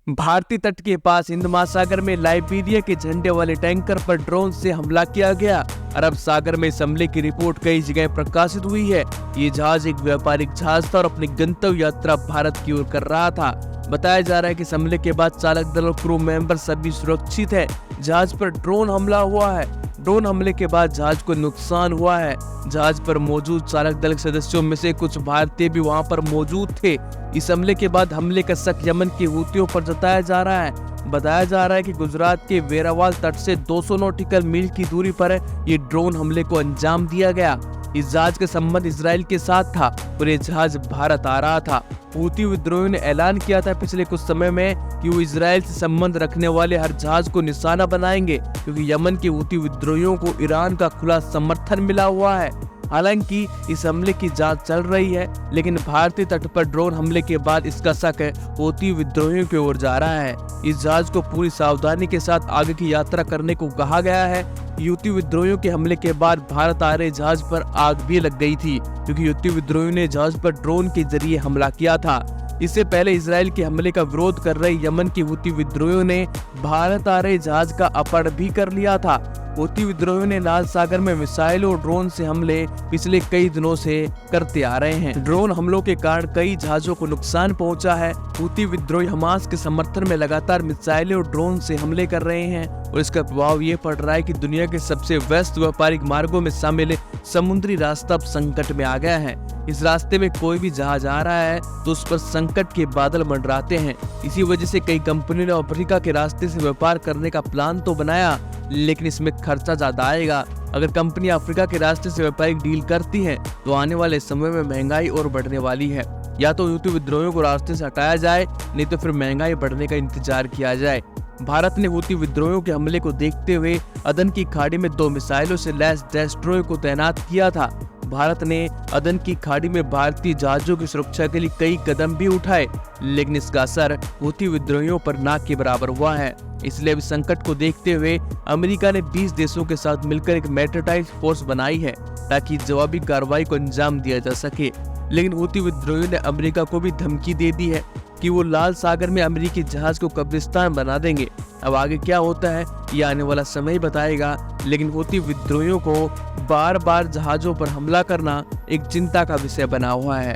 भारतीय तट के पास हिंद महासागर में लाइबेरिया के झंडे वाले टैंकर पर ड्रोन से हमला किया गया। अरब सागर में इस हमले की रिपोर्ट कई जगह प्रकाशित हुई है। ये जहाज एक व्यापारिक जहाज था और अपनी गंतव्य यात्रा भारत की ओर कर रहा था। बताया जा रहा है कि इस हमले के बाद चालक दल और क्रू मेंबर सभी सुरक्षित है। जहाज पर ड्रोन हमला हुआ है। ड्रोन हमले के बाद जहाज को नुकसान हुआ है। जहाज पर मौजूद चालक दल के सदस्यों में से कुछ भारतीय भी वहां पर मौजूद थे। इस हमले के बाद हमले का शक यमन के हूतियों पर जताया जा रहा है। बताया जा रहा है कि गुजरात के वेरावाल तट से 200 नॉटिकल मील की दूरी पर ये ड्रोन हमले को अंजाम दिया गया। इस जहाज का संबंध इजराइल के साथ था और ये जहाज भारत आ रहा था। हूती विद्रोहियों ने ऐलान किया था पिछले कुछ समय में कि वो इजराइल से संबंध रखने वाले हर जहाज को निशाना बनाएंगे, क्योंकि यमन के हूती विद्रोहियों को ईरान का खुला समर्थन मिला हुआ है। हालांकि इस हमले की जांच चल रही है, लेकिन भारतीय तट पर ड्रोन हमले के बाद इसका शक हूती विद्रोहियों की ओर जा रहा है। इस जहाज को पूरी सावधानी के साथ आगे की यात्रा करने को कहा गया है। हूती विद्रोहियों के हमले के बाद भारत आ रहे जहाज पर आग भी लग गई थी, क्योंकि हूती विद्रोहियों ने जहाज पर ड्रोन के जरिए हमला किया था। इससे पहले इजराइल के हमले का विरोध कर रहे यमन के हूती विद्रोहियों ने भारत आ रहे जहाज का अपहरण भी कर लिया था। हूती विद्रोहियों ने लाल सागर में मिसाइल और ड्रोन से हमले पिछले कई दिनों से करते आ रहे हैं। ड्रोन हमलों के कारण कई जहाजों को नुकसान पहुंचा है। हूती विद्रोही हमास के समर्थन में लगातार मिसाइलें और ड्रोन से हमले कर रहे हैं और इसका प्रभाव ये पड़ रहा है कि दुनिया के सबसे व्यस्त व्यापारिक मार्गों में शामिल समुद्री रास्ता अब संकट में आ गया है। इस रास्ते में कोई भी जहाज आ रहा है तो उस पर संकट के बादल मंडराते हैं। इसी वजह से कई कंपनियों ने अफ्रीका के रास्ते से व्यापार करने का प्लान तो बनाया, लेकिन इसमें खर्चा ज्यादा आएगा। अगर कंपनी अफ्रीका के रास्ते से व्यापारिक डील करती हैं, तो आने वाले समय में महंगाई और बढ़ने वाली है। या तो हूती विद्रोहियों को रास्ते से हटाया जाए, नहीं तो फिर महंगाई बढ़ने का इंतजार किया जाए। भारत ने हूती विद्रोहियों के हमले को देखते हुए अदन की खाड़ी में 2 मिसाइलों से लैस डेस्ट्रॉयर को तैनात किया था। भारत ने अदन की खाड़ी में भारतीय जहाजों की सुरक्षा के लिए कई कदम भी उठाए, लेकिन इसका असर हूती विद्रोहियों पर ना के बराबर हुआ है। इसलिए अब संकट को देखते हुए अमेरिका ने 20 देशों के साथ मिलकर एक मैट्रिटाइज फोर्स बनाई है, ताकि जवाबी कार्रवाई को अंजाम दिया जा सके। लेकिन हूती विद्रोहियों ने अमेरिका को भी धमकी दे दी है कि वो लाल सागर में अमेरिकी जहाज को कब्रिस्तान बना देंगे। अब आगे क्या होता है ये आने वाला समय ही बताएगा, लेकिन हूती विद्रोहियों को बार बार जहाजों पर हमला करना एक चिंता का विषय बना हुआ है।